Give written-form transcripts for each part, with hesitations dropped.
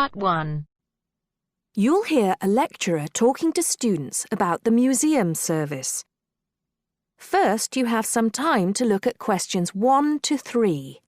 Part 1. You'll hear a lecturer talking to students about the museum service. First, you have some time to look at questions 1 to 3.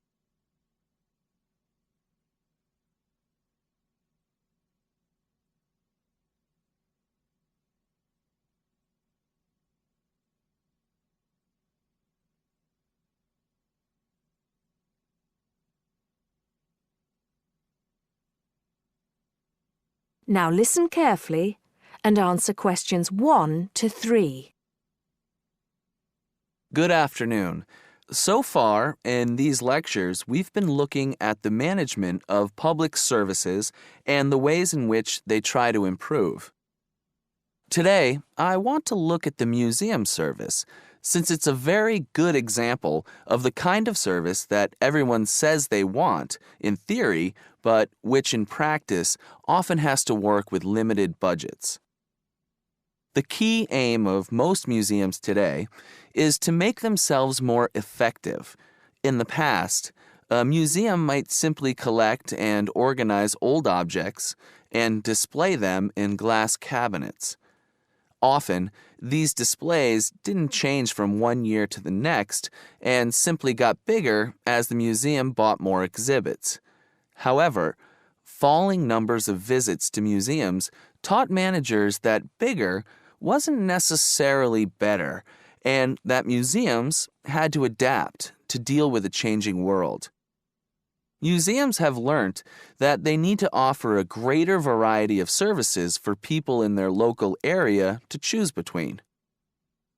Now listen carefully and answer questions 1 to 3. Good afternoon. So far, in these lectures, we've been looking at the management of public services and the ways in which they try to improve. Today, I want to look at the museum service, since it's a very good example of the kind of service that everyone says they want, in theory, but which in practice often has to work with limited budgets. The key aim of most museums today is to make themselves more effective. In the past, a museum might simply collect and organize old objects and display them in glass cabinets. Often, these displays didn't change from one year to the next and simply got bigger as the museum bought more exhibits. However, falling numbers of visits to museums taught managers that bigger wasn't necessarily better, and that museums had to adapt to deal with a changing world. Museums have learned that they need to offer a greater variety of services for people in their local area to choose between.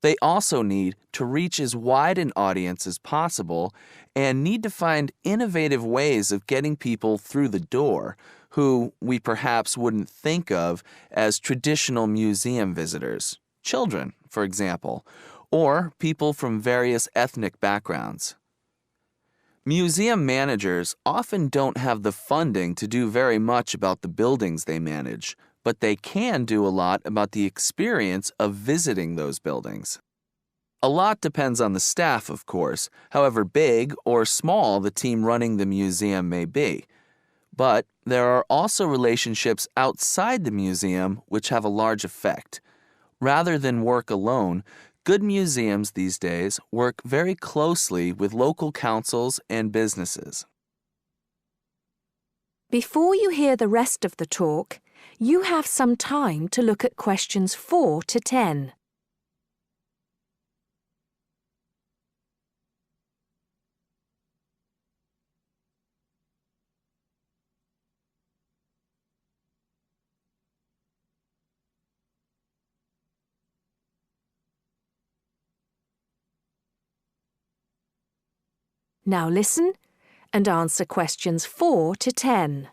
They also need to reach as wide an audience as possible and need to find innovative ways of getting people through the door who we perhaps wouldn't think of as traditional museum visitors, children, for example, or people from various ethnic backgrounds. Museum managers often don't have the funding to do very much about the buildings they manage, but they can do a lot about the experience of visiting those buildings. A lot depends on the staff, of course, however big or small the team running the museum may be. But there are also relationships outside the museum which have a large effect. Rather than work alone, good museums these days work very closely with local councils and businesses. Before you hear the rest of the talk, you have some time to look at questions 4 to 10. Now listen and answer questions 4 to 10.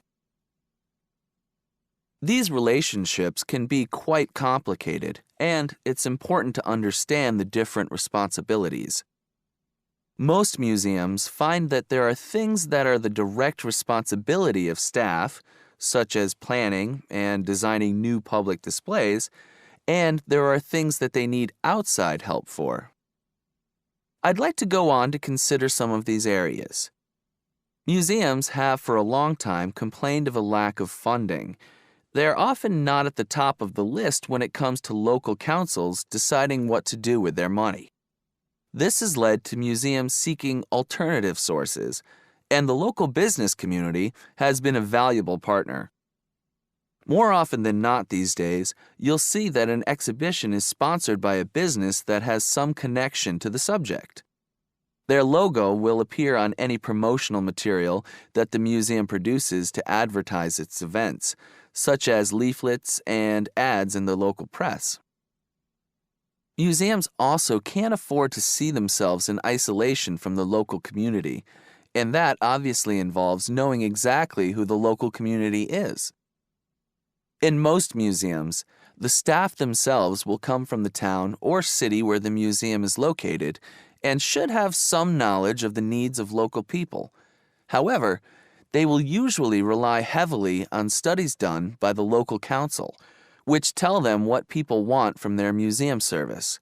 These relationships can be quite complicated, and it's important to understand the different responsibilities. Most museums find that there are things that are the direct responsibility of staff, such as planning and designing new public displays, and there are things that they need outside help for. I'd like to go on to consider some of these areas. Museums have for a long time complained of a lack of funding. They're often not at the top of the list when it comes to local councils deciding what to do with their money. This has led to museums seeking alternative sources, and the local business community has been a valuable partner. More often than not these days, you'll see that an exhibition is sponsored by a business that has some connection to the subject. Their logo will appear on any promotional material that the museum produces to advertise its events, such as leaflets and ads in the local press. Museums also can't afford to see themselves in isolation from the local community, and that obviously involves knowing exactly who the local community is. In most museums, the staff themselves will come from the town or city where the museum is located and should have some knowledge of the needs of local people. However, they will usually rely heavily on studies done by the local council, which tell them what people want from their museum service.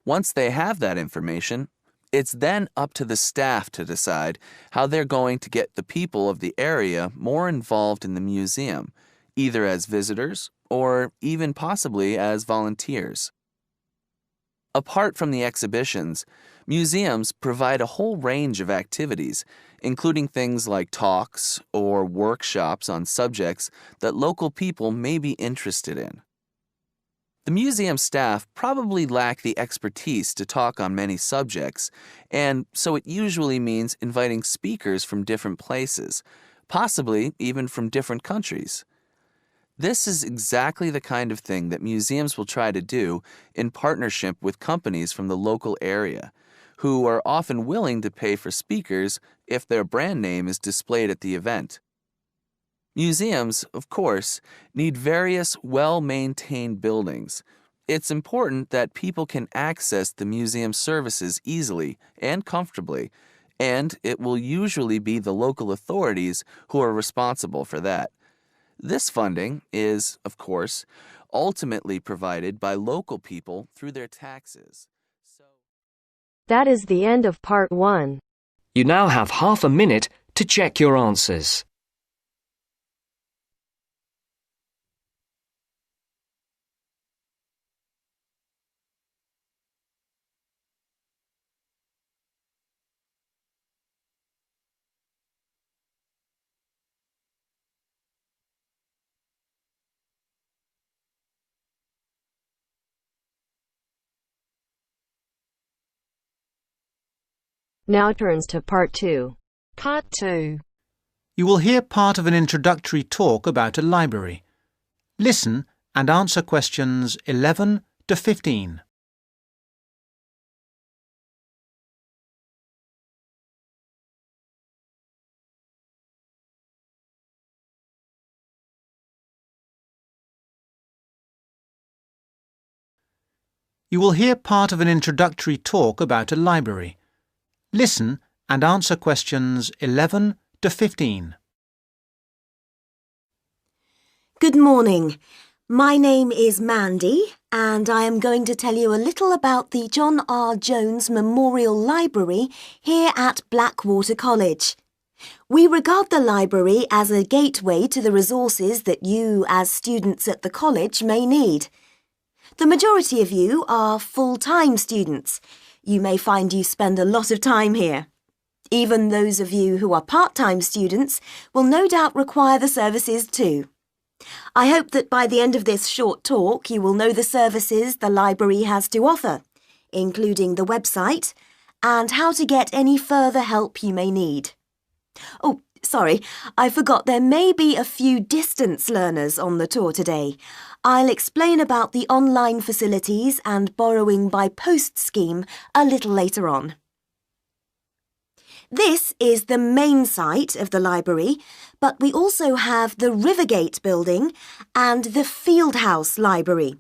Once they have that information, It's then up to the staff to decide how they're going to get the people of the area more involved in the museum, either as visitors or even possibly as volunteers. Apart from the exhibitions, museums provide a whole range of activities, including things like talks or workshops on subjects that local people may be interested in. The museum staff probably lack the expertise to talk on many subjects, and so it usually means inviting speakers from different places, possibly even from different countries. This is exactly the kind of thing that museums will try to do in partnership with companies from the local area, who are often willing to pay for speakers if their brand name is displayed at the event. Museums, of course, need various well-maintained buildings. It's important that people can access the museum services easily and comfortably, and it will usually be the local authorities who are responsible for that. This funding is, of course, ultimately provided by local people through their taxes. That is the end of part 1. You now have half a minute to check your answers. Now turns to part 2. Part 2. You will hear part of an introductory talk about a library. Listen and answer questions 11 to 15. You will hear part of an introductory talk about a library. Listen and answer questions 11 to 15. Good morning. My name is Mandy, and I am going to tell you a little about the John R. Jones Memorial Library here at Blackwater College. We regard the library as a gateway to the resources that you, as students at the college, may need. The majority of you are full-time students. You may find you spend a lot of time here. Even those of you who are part-time students will no doubt require the services too. I hope that by the end of this short talk you will know the services the library has to offer, including the website and how to get any further help you may need. Oh, sorry, I forgot there may be a few distance learners on the tour today. I'll explain about the online facilities and borrowing by post scheme a little later on. This is the main site of the library, but we also have the Rivergate building and the Fieldhouse Library.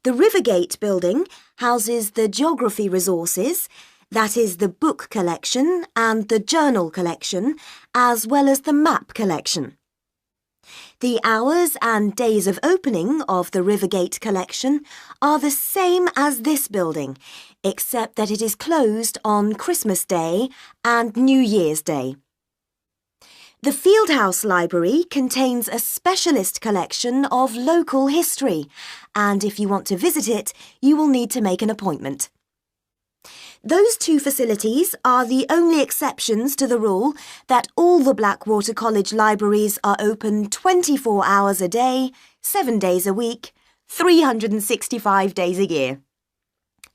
The Rivergate building houses the geography resources, that is the book collection and the journal collection, as well as the map collection. The hours and days of opening of the Rivergate collection are the same as this building, except that it is closed on Christmas Day and New Year's Day. The Fieldhouse Library contains a specialist collection of local history, and if you want to visit it, you will need to make an appointment. Those two facilities are the only exceptions to the rule that all the Blackwater College libraries are open 24 hours a day, 7 days a week, 365 days a year.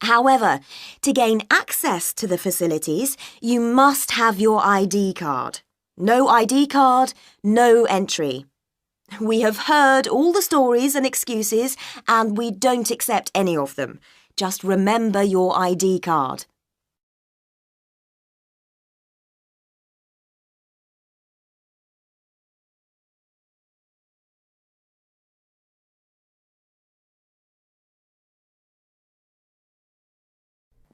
However, to gain access to the facilities, you must have your ID card. No ID card, no entry. We have heard all the stories and excuses, and we don't accept any of them. Just remember your ID card.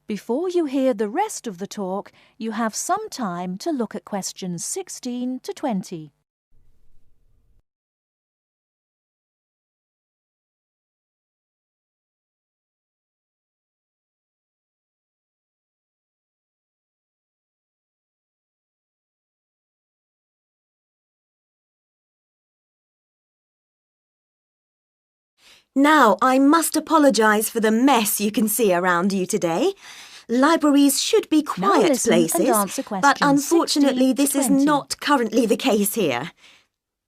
Before you hear the rest of the talk, you have some time to look at questions 16 to 20. Now, I must apologise for the mess you can see around you today. Libraries should be quiet listen and places, answer but questions unfortunately 16 to this is 20. not currently the case here.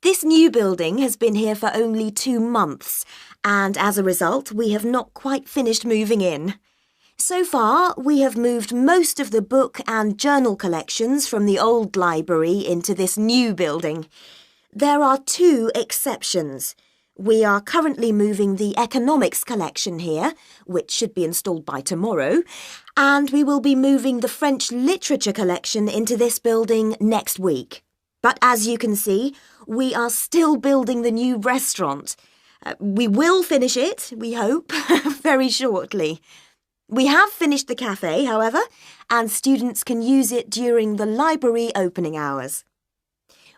This new building has been here for only 2 months, and as a result, we have not quite finished moving in. So far, we have moved most of the book and journal collections from the old library into this new building. There are 2 exceptions. We are currently moving the economics collection here, which should be installed by tomorrow, and we will be moving the French literature collection into this building next week. But as you can see, we are still building the new restaurant. We will finish it, we hope, very shortly. We have finished the cafe, however, and students can use it during the library opening hours.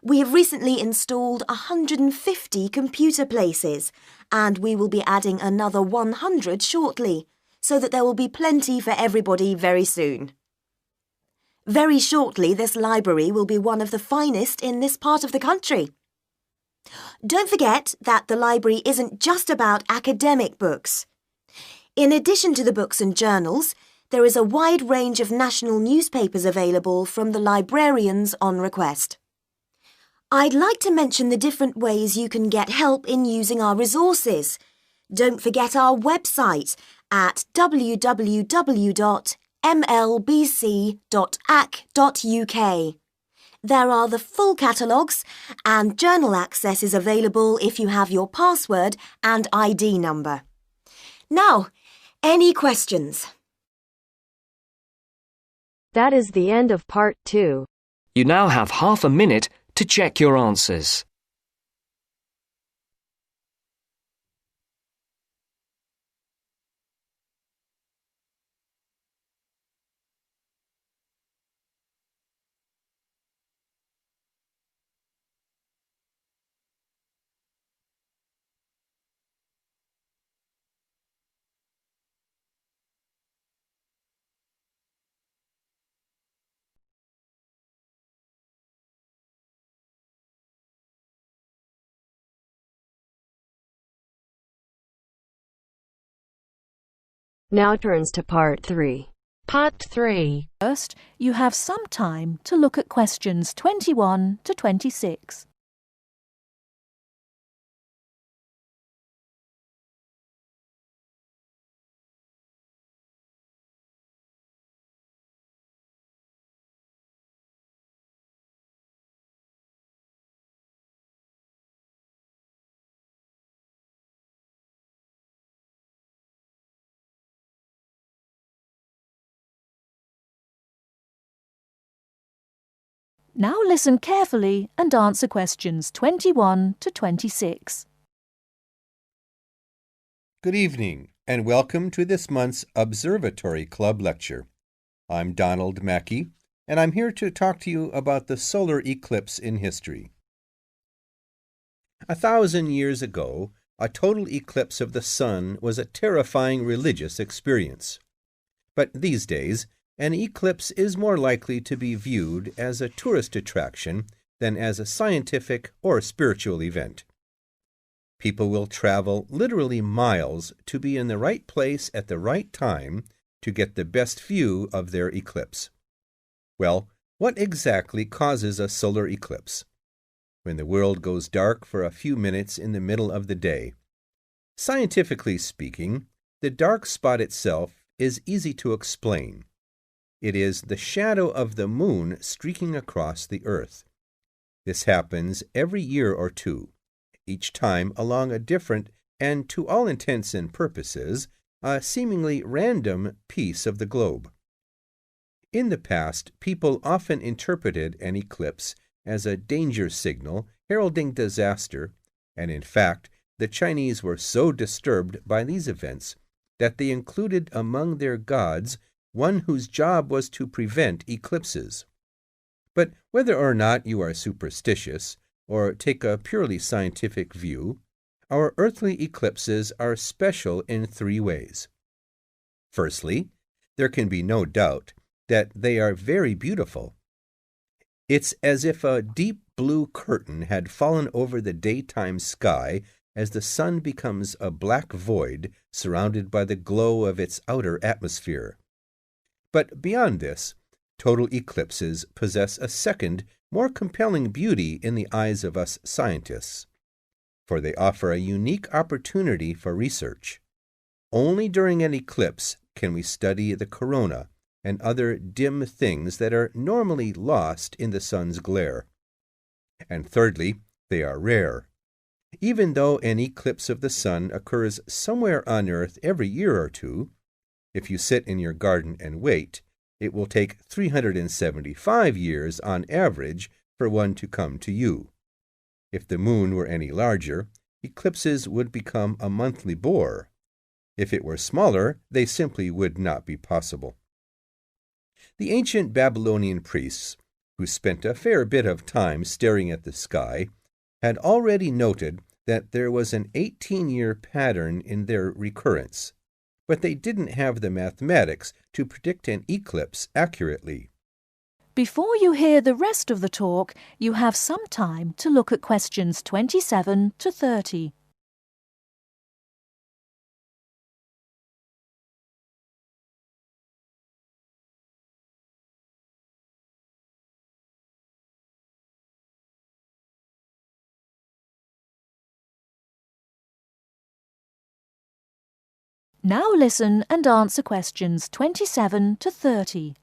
We have recently installed 150 computer places, and we will be adding another 100 shortly, so that there will be plenty for everybody very soon. Very shortly, this library will be one of the finest in this part of the country. Don't forget that the library isn't just about academic books. In addition to the books and journals, there is a wide range of national newspapers available from the librarians on request. I'd like to mention the different ways you can get help in using our resources. Don't forget our website at www.mlbc.ac.uk. There are the full catalogues, and journal access is available if you have your password and ID number. Now, any questions? That is the end of part 2. You now have half a minute to check your answers. Now turns to part 3. Part 3. First, you have some time to look at questions 21 to 26. Now listen carefully and answer questions 21 to 26. Good evening, and welcome to this month's Observatory Club lecture. I'm Donald Mackey, and I'm here to talk to you about the solar eclipse in history. 1,000 years ago, a total eclipse of the sun was a terrifying religious experience. But these days, an eclipse is more likely to be viewed as a tourist attraction than as a scientific or spiritual event. People will travel literally miles to be in the right place at the right time to get the best view of their eclipse. Well, what exactly causes a solar eclipse? When the world goes dark for a few minutes in the middle of the day. Scientifically speaking, the dark spot itself is easy to explain. It is the shadow of the moon streaking across the earth. This happens every year or two, each time along a different and, to all intents and purposes, a seemingly random piece of the globe. In the past, people often interpreted an eclipse as a danger signal heralding disaster, and in fact, the Chinese were so disturbed by these events that they included among their gods one whose job was to prevent eclipses. But whether or not you are superstitious, or take a purely scientific view, our earthly eclipses are special in 3 ways. Firstly, there can be no doubt that they are very beautiful. It's as if a deep blue curtain had fallen over the daytime sky as the sun becomes a black void surrounded by the glow of its outer atmosphere. But beyond this, total eclipses possess a second, more compelling beauty in the eyes of us scientists, for they offer a unique opportunity for research. Only during an eclipse can we study the corona and other dim things that are normally lost in the sun's glare. And thirdly, they are rare. Even though an eclipse of the sun occurs somewhere on Earth every year or two, if you sit in your garden and wait, it will take 375 years on average for one to come to you. If the moon were any larger, eclipses would become a monthly bore. If it were smaller, they simply would not be possible. The ancient Babylonian priests, who spent a fair bit of time staring at the sky, had already noted that there was an 18-year pattern in their recurrence, but they didn't have the mathematics to predict an eclipse accurately. Before you hear the rest of the talk, you have some time to look at questions 27 to 30. Now listen and answer questions 27 to 30.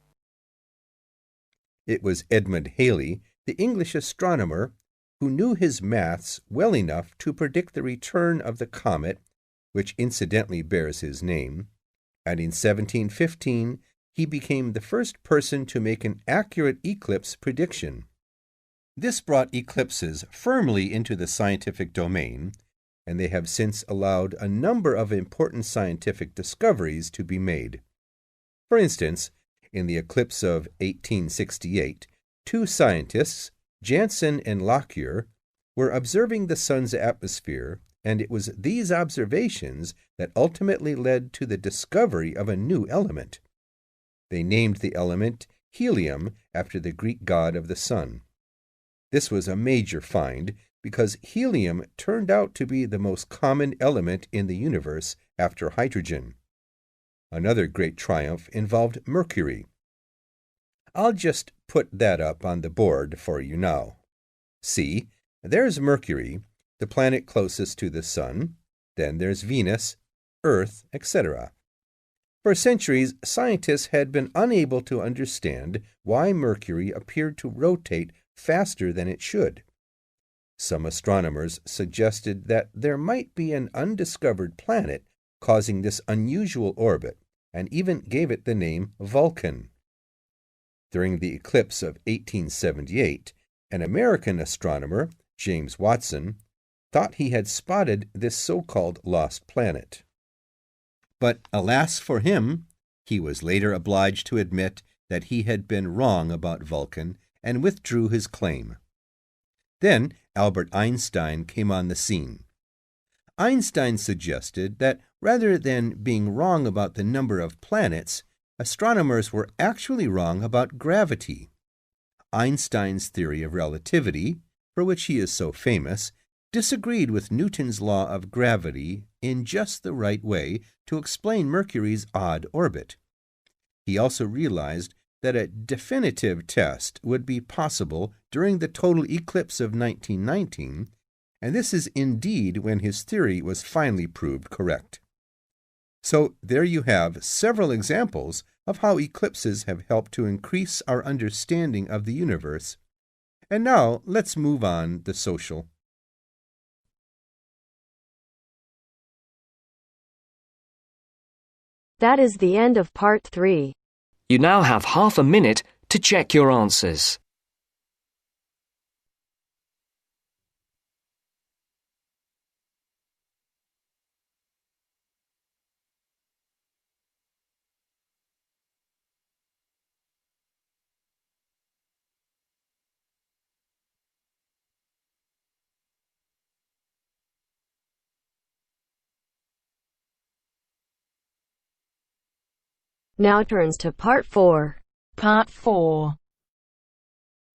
It was Edmund Halley, the English astronomer, who knew his maths well enough to predict the return of the comet, which incidentally bears his name, and in 1715 he became the first person to make an accurate eclipse prediction. This brought eclipses firmly into the scientific domain, and they have since allowed a number of important scientific discoveries to be made. For instance, in the eclipse of 1868, two scientists, Janssen and Lockyer, were observing the sun's atmosphere, and it was these observations that ultimately led to the discovery of a new element. They named the element helium after the Greek god of the sun. This was a major find because helium turned out to be the most common element in the universe after hydrogen. Another great triumph involved mercury. I'll just put that up on the board for you now. See, there's Mercury, the planet closest to the sun. Then there's Venus, Earth, etc. For centuries, scientists had been unable to understand why Mercury appeared to rotate faster than it should. Some astronomers suggested that there might be an undiscovered planet causing this unusual orbit, and even gave it the name Vulcan. During the eclipse of 1878, an American astronomer, James Watson, thought he had spotted this so-called lost planet. But alas for him, he was later obliged to admit that he had been wrong about Vulcan and withdrew his claim. Then Albert Einstein came on the scene. Einstein suggested that rather than being wrong about the number of planets, astronomers were actually wrong about gravity. Einstein's theory of relativity, for which he is so famous, disagreed with Newton's law of gravity in just the right way to explain Mercury's odd orbit. He also realized that a definitive test would be possible during the total eclipse of 1919, and this is indeed when his theory was finally proved correct. So there you have several examples of how eclipses have helped to increase our understanding of the universe. And now let's move on to social. That is the end of part 3. You now have half a minute to check your answers. Now turns to part 4. Part 4.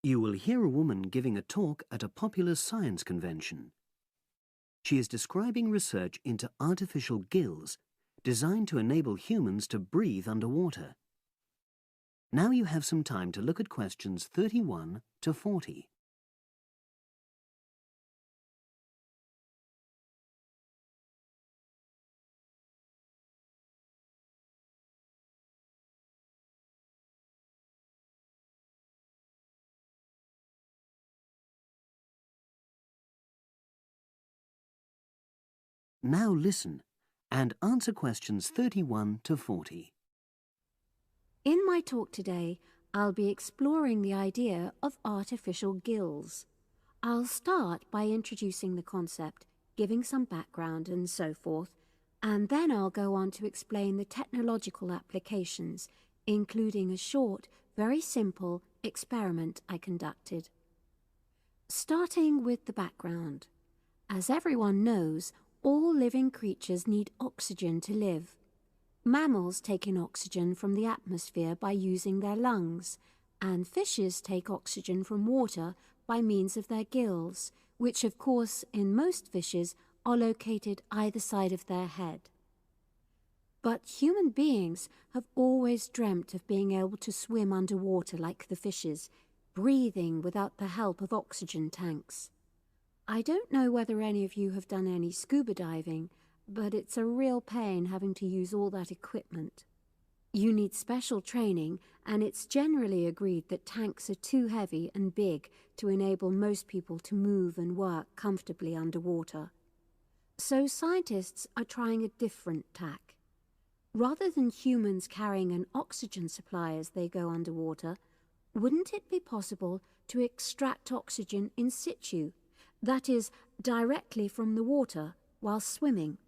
You will hear a woman giving a talk at a popular science convention. She is describing research into artificial gills designed to enable humans to breathe underwater. Now you have some time to look at questions 31 to 40. Now listen and answer questions 31 to 40. In my talk today, I'll be exploring the idea of artificial gills. I'll start by introducing the concept, giving some background and so forth, and then I'll go on to explain the technological applications, including a short, very simple experiment I conducted. Starting with the background. As everyone knows, all living creatures need oxygen to live. Mammals take in oxygen from the atmosphere by using their lungs, and fishes take oxygen from water by means of their gills, which of course in most fishes are located either side of their head. But human beings have always dreamt of being able to swim underwater like the fishes, breathing without the help of oxygen tanks. I don't know whether any of you have done any scuba diving, but it's a real pain having to use all that equipment. You need special training, and it's generally agreed that tanks are too heavy and big to enable most people to move and work comfortably underwater. So scientists are trying a different tack. Rather than humans carrying an oxygen supply as they go underwater, wouldn't it be possible to extract oxygen in situ? That is, directly from the water while swimming.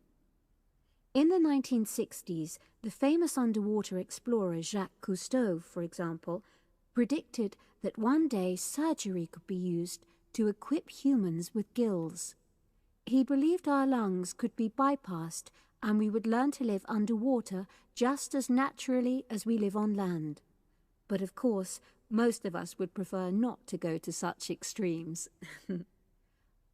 In the 1960s, the famous underwater explorer Jacques Cousteau, for example, predicted that one day surgery could be used to equip humans with gills. He believed our lungs could be bypassed and we would learn to live underwater just as naturally as we live on land. But of course, most of us would prefer not to go to such extremes.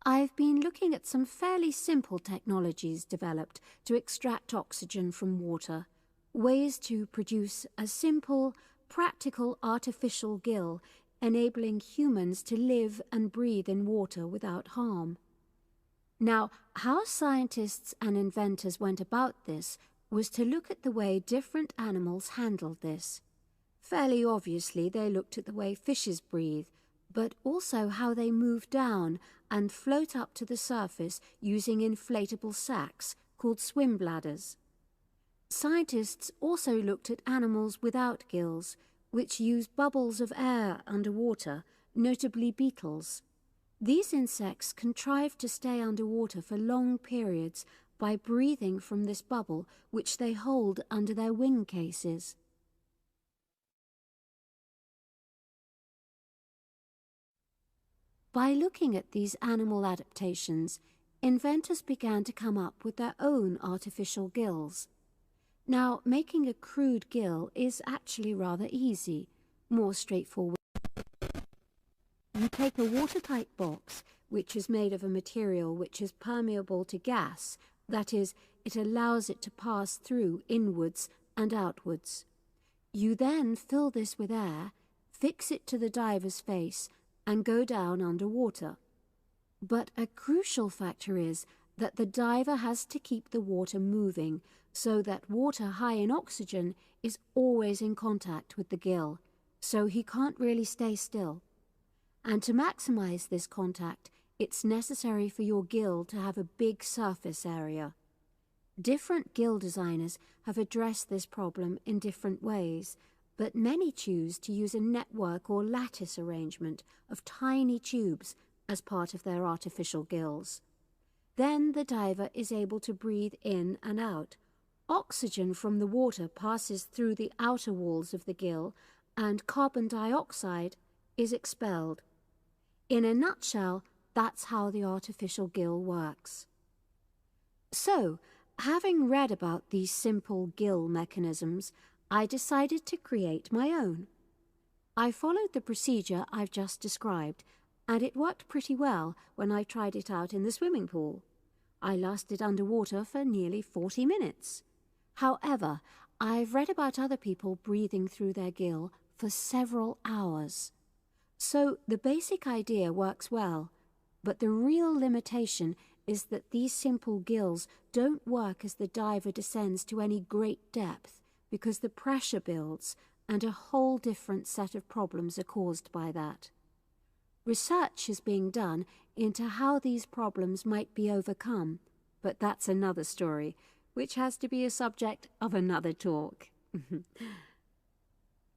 I've been looking at some fairly simple technologies developed to extract oxygen from water, ways to produce a simple, practical artificial gill, enabling humans to live and breathe in water without harm. Now, how scientists and inventors went about this was to look at the way different animals handled this. Fairly obviously, they looked at the way fishes breathe, but also how they move down and float up to the surface using inflatable sacs called swim bladders. Scientists also looked at animals without gills, which use bubbles of air underwater, notably beetles. These insects contrive to stay underwater for long periods by breathing from this bubble which they hold under their wing cases. By looking at these animal adaptations, inventors began to come up with their own artificial gills. Now, making a crude gill is actually rather easy, more straightforward. You take a watertight box, which is made of a material which is permeable to gas, that is, it allows it to pass through inwards and outwards. You then fill this with air, fix it to the diver's face, and go down underwater. But a crucial factor is that the diver has to keep the water moving so that water high in oxygen is always in contact with the gill, so he can't really stay still. And to maximize this contact, it's necessary for your gill to have a big surface area. Different gill designers have addressed this problem in different ways, but many choose to use a network or lattice arrangement of tiny tubes as part of their artificial gills. Then the diver is able to breathe in and out. Oxygen from the water passes through the outer walls of the gill, and carbon dioxide is expelled. In a nutshell, that's how the artificial gill works. So, having read about these simple gill mechanisms, I decided to create my own. I followed the procedure I've just described, and it worked pretty well when I tried it out in the swimming pool. I lasted underwater for nearly 40 minutes. However, I've read about other people breathing through their gill for several hours. So the basic idea works well, but the real limitation is that these simple gills don't work as the diver descends to any great depth because the pressure builds and a whole different set of problems are caused by that. Research is being done into how these problems might be overcome, but that's another story, which has to be a subject of another talk.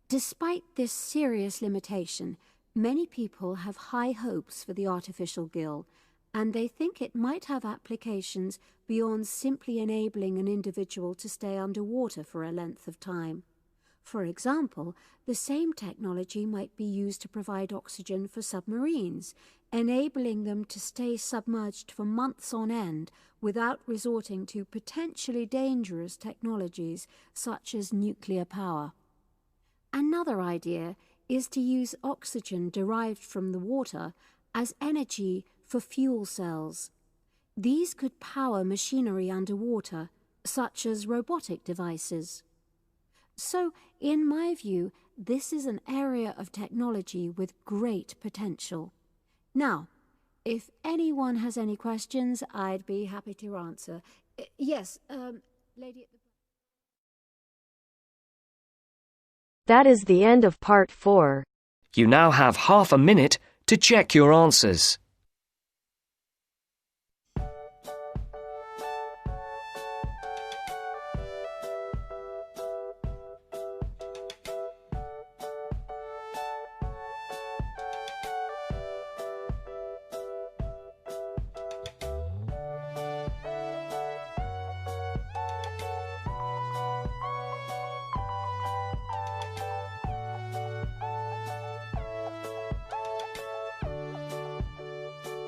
Despite this serious limitation, many people have high hopes for the artificial gill, and they think it might have applications beyond simply enabling an individual to stay underwater for a length of time. For example, the same technology might be used to provide oxygen for submarines, enabling them to stay submerged for months on end without resorting to potentially dangerous technologies such as nuclear power. Another idea is to use oxygen derived from the water as energy for fuel cells. These could power machinery underwater, such as robotic devices. So, in my view, this is an area of technology with great potential. Now, if anyone has any questions, I'd be happy to answer. Yes, lady at the... That is the end of part 4. You now have half a minute to check your answers.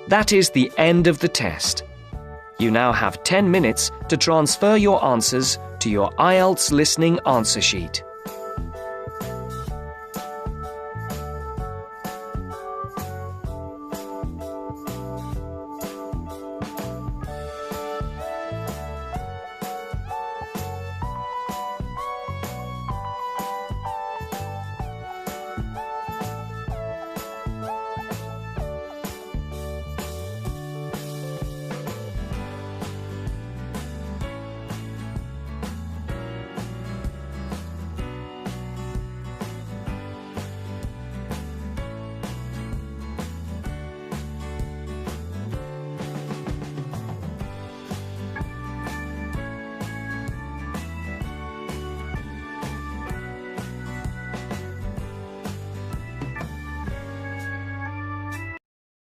That is the end of the test. You now have 10 minutes to transfer your answers to your Ielts listening answer sheet.